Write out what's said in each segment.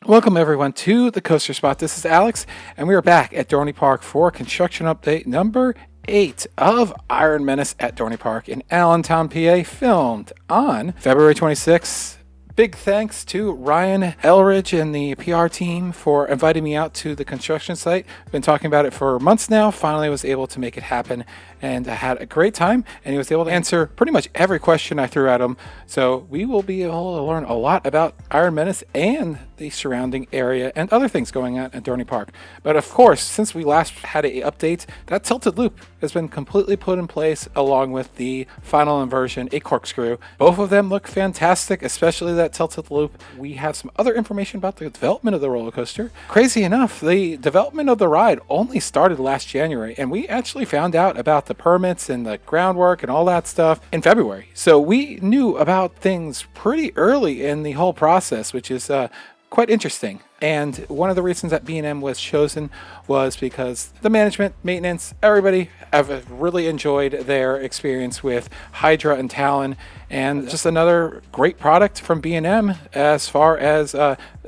Welcome everyone to the Coaster Spot. This is Alex, and we are back at Dorney Park for construction update number 8 of Iron Menace at Dorney Park in Allentown, PA, filmed on February 26th. Big thanks to Ryan Elridge and the PR team for inviting me out to the construction site. I've been talking about it for months now. Finally was able to make it happen, and I had a great time, and he was able to answer pretty much every question I threw at him. So we will be able to learn a lot about Iron Menace and the surrounding area and other things going on at Dorney Park. But of course, since we last had an update, that tilted loop has been completely put in place along with the final inversion, a corkscrew. Both of them look fantastic, especially that tilted loop. We have some other information about the development of the roller coaster. Crazy enough, the development of the ride only started last January, and we actually found out about the permits and the groundwork and all that stuff in February. So we knew about things pretty early in the whole process, which is quite interesting. And one of the reasons that B&M was chosen was because the management, maintenance, everybody have really enjoyed their experience with Hydra and Talon, and just another great product from B&M as far as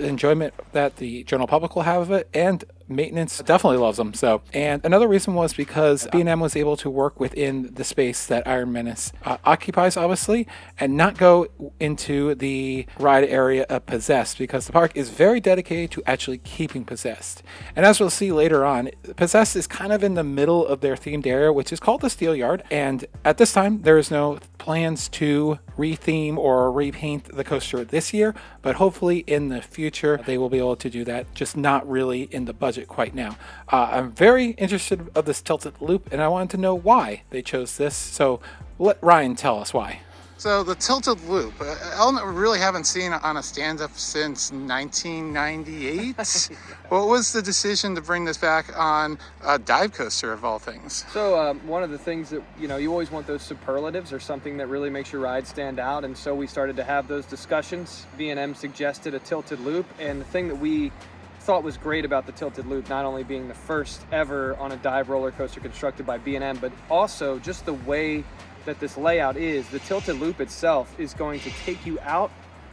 enjoyment that the general public will have of it, and maintenance definitely loves them. So, and another reason was because B&M was able to work within the space that Iron Menace occupies, obviously, and not go into the ride area of Possessed, because the park is very dedicated to actually keeping Possessed. And as we'll see later on, Possessed is kind of in the middle of their themed area, which is called the Steel Yard. And at this time, there is no plans to retheme or repaint the coaster this year, but hopefully in the future they will be able to do that, just not really in the budget quite now. I'm very interested of this tilted loop, and I wanted to know why they chose this, so let Ryan tell us why. So the tilted loop, element we really haven't seen on a stand-up since 1998. What was the decision to bring this back on a dive coaster of all things? So one of the things that, you always want those superlatives or something that really makes your ride stand out. And so we started to have those discussions. B&M suggested a tilted loop. And the thing that we thought was great about the tilted loop, not only being the first ever on a dive roller coaster constructed by B&M, but also just the way that this layout is. The tilted loop itself is going to take you out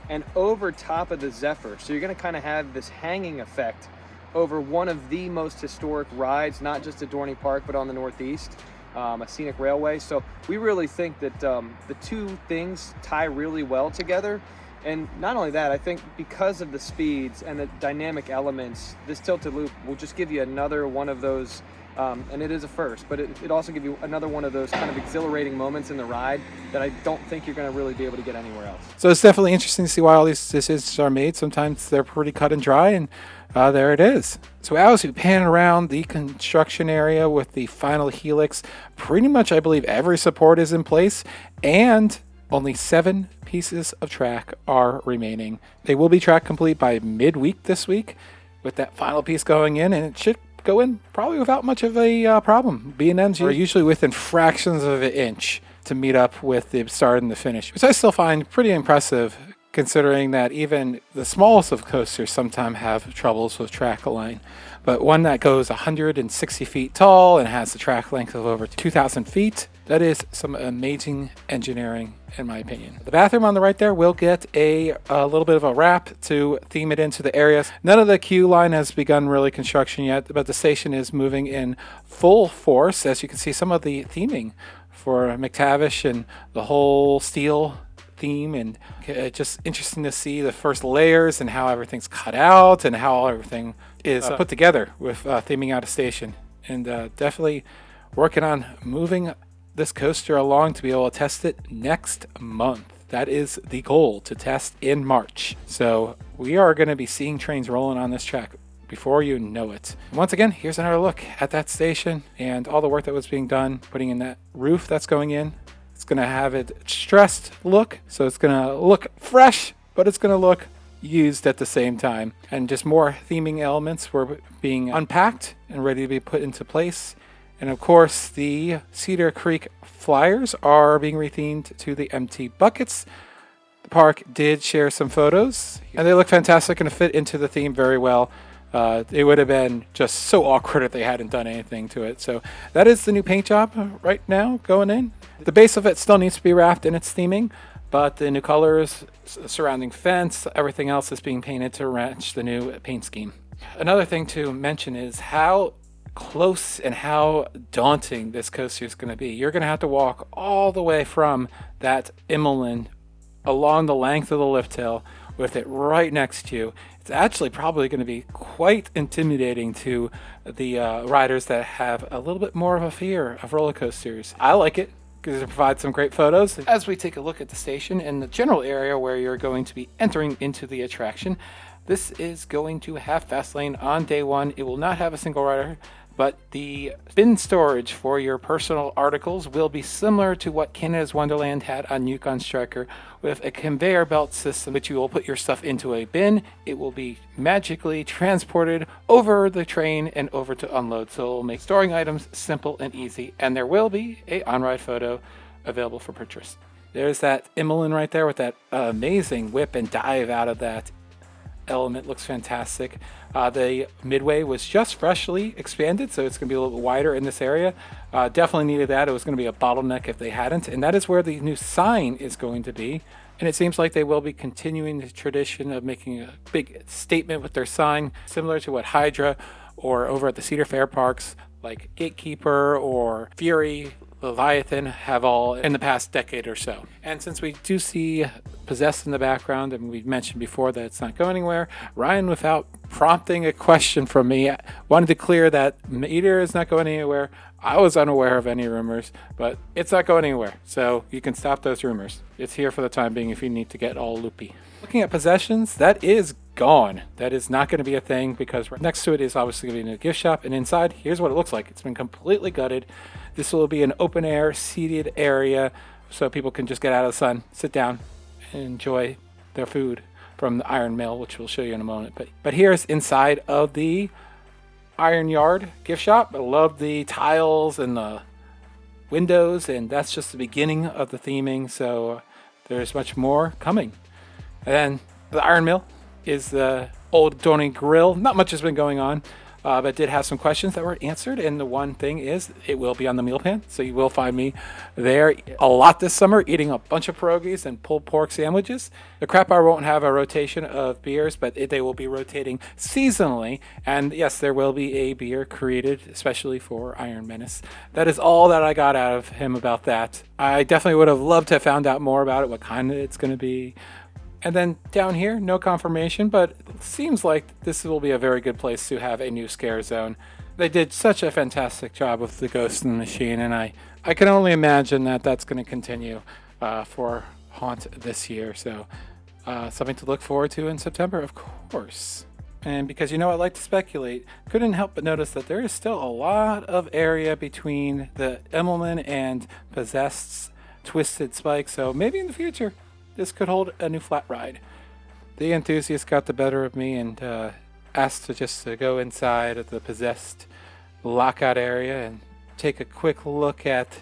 and over top of the Zephyr. So you're going to kind of have this hanging effect over one of the most historic rides, not just at Dorney Park, but on the Northeast, a scenic railway. So we really think that the two things tie really well together. And not only that, I think because of the speeds and the dynamic elements, this tilted loop will just give you another one of those, and it is a first, but it also gives you another one of those kind of exhilarating moments in the ride that I don't think you're going to really be able to get anywhere else. So it's definitely interesting to see why all these decisions are made. Sometimes they're pretty cut and dry, and there it is. So as we pan around the construction area with the final helix, pretty much I believe every support is in place, and only 7 pieces of track are remaining. They will be track complete by midweek this week, with that final piece going in, and it should go in probably without much of a problem. B&Ms are usually within fractions of an inch to meet up with the start and the finish, which I still find pretty impressive, considering that even the smallest of coasters sometimes have troubles with track line. But one that goes 160 feet tall and has a track length of over 2,000 feet, that is some amazing engineering, in my opinion. The bathroom on the right there will get a little bit of a wrap to theme it into the areas. None of the queue line has begun really construction yet, but the station is moving in full force. As you can see, some of the theming for McTavish and the whole steel theme, and just interesting to see the first layers and how everything's cut out and how everything is put together with theming out a station. And definitely working on moving this coaster along to be able to test it next month. That is the goal, to test in March. So we are going to be seeing trains rolling on this track before you know it. And once again, here's another look at that station and all the work that was being done, putting in that roof that's going in. It's going to have it stressed look, so it's going to look fresh, but it's going to look used at the same time. And just more theming elements were being unpacked and ready to be put into place. And of course, the Cedar Creek flyers are being rethemed to the empty buckets. The park did share some photos, and they look fantastic and fit into the theme very well. It would have been just so awkward if they hadn't done anything to it. So that is the new paint job right now going in. The base of it still needs to be wrapped in its theming, but the new colors, surrounding fence, everything else is being painted to match the new paint scheme. Another thing to mention is how close and how daunting this coaster is going to be. You're going to have to walk all the way from that Immelman along the length of the lift hill with it right next to you. It's actually probably going to be quite intimidating to the riders that have a little bit more of a fear of roller coasters. I like it because it provides some great photos. As we take a look at the station and the general area where you're going to be entering into the attraction, this is going to have fast lane on day one. It will not have a single rider, but the bin storage for your personal articles will be similar to what Canada's Wonderland had on Yukon Striker, with a conveyor belt system which you will put your stuff into a bin. It will be magically transported over the train and over to unload, so it will make storing items simple and easy, and there will be a on-ride photo available for purchase. There's that Immelman right there with that amazing whip and dive out of that element. Looks fantastic. The midway was just freshly expanded, so it's going to be a little bit wider in this area. Definitely needed that. It was going to be a bottleneck if they hadn't, and that is where the new sign is going to be. And it seems like they will be continuing the tradition of making a big statement with their sign, similar to what Hydra or over at the Cedar Fair parks like Gatekeeper or Fury, Leviathan have all in the past decade or so. And since we do see Possessed in the background, and we mentioned before that it's not going anywhere, Ryan, without prompting a question from me, wanted to clear that Meteor is not going anywhere. I was unaware of any rumors, but it's not going anywhere, so you can stop those rumors. It's here for the time being if you need to get all loopy. Looking at possessions, that is gone. That is not going to be a thing, because right next to it is obviously going to be a gift shop, and inside, here's what it looks like. It's been completely gutted. This will be an open air seated area so people can just get out of the sun, sit down, and enjoy their food from the Iron Mill, which we'll show you in a moment. But here's inside of the Iron Yard gift shop. I love the tiles and the windows, and that's just the beginning of the theming, so there's much more coming. And then the Iron Mill is the old Dorney grill. Not much has been going on, but did have some questions that were answered, and the one thing is it will be on the meal pan, so you will find me there a lot this summer eating a bunch of pierogies and pulled pork sandwiches. The crap bar won't have a rotation of beers, but they will be rotating seasonally, and yes, there will be a beer created especially for Iron Menace. That is all that I got out of him about that. I definitely would have loved to have found out more about it, what kind it's going to be. And then down here, no confirmation, but it seems like this will be a very good place to have a new scare zone. They did such a fantastic job with the Ghost in the Machine, and I can only imagine that that's going to continue for Haunt this year. So something to look forward to in September, of course. And because I like to speculate, couldn't help but notice that there is still a lot of area between the Immelman and Possessed's Twisted Spike, so maybe in the future this could hold a new flat ride. The enthusiast got the better of me and asked to go inside of the Possessed lockout area and take a quick look at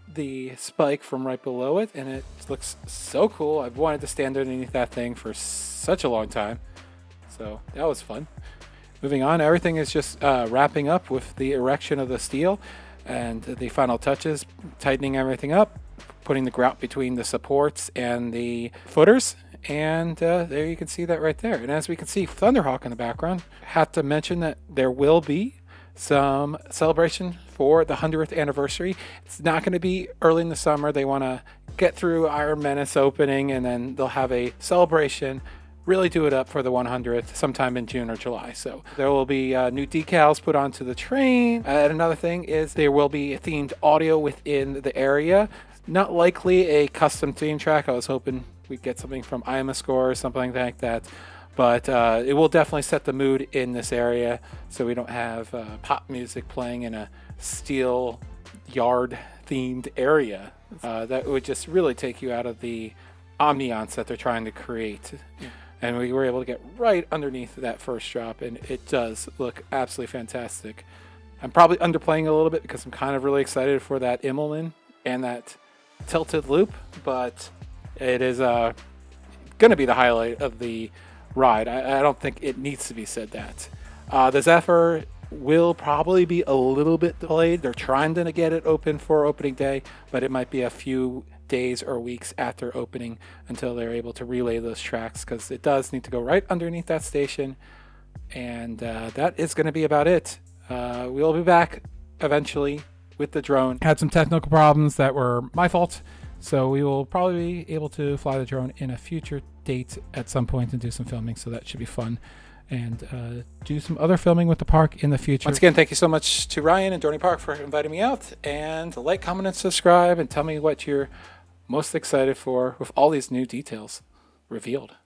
the spike from right below it, and it looks so cool. I've wanted to stand underneath that thing for such a long time, so that was fun. Moving on, everything is just wrapping up with the erection of the steel and the final touches, tightening everything up, putting the grout between the supports and the footers, and there you can see that right there. And as we can see Thunderhawk in the background, have to mention that there will be some celebration for the 100th anniversary. It's not going to be early in the summer. They want to get through Iron Menace opening, and then they'll have a celebration, really do it up for the 100th sometime in June or July. So there will be new decals put onto the train. And another thing is there will be themed audio within the area. Not likely a custom theme track. I was hoping we'd get something from IMAscore or something like that. But it will definitely set the mood in this area, so we don't have pop music playing in a steel yard themed area. That would just really take you out of the ambiance that they're trying to create. Yeah. And we were able to get right underneath that first drop, and it does look absolutely fantastic. I'm probably underplaying a little bit because I'm kind of really excited for that Immelman and that tilted loop, but it is going to be the highlight of the ride. I don't think it needs to be said that. The Zephyr will probably be a little bit delayed. They're trying to get it open for opening day, but it might be a few days or weeks after opening until they're able to relay those tracks, because it does need to go right underneath that station. And that is going to be about it. We'll be back eventually with the drone. Had some technical problems that were my fault, so we will probably be able to fly the drone in a future date at some point and do some filming, so that should be fun. And do some other filming with the park in the future. Once again, thank you so much to Ryan and Dorney Park for inviting me out. And like, comment, and subscribe, and tell me what you're most excited for with all these new details revealed.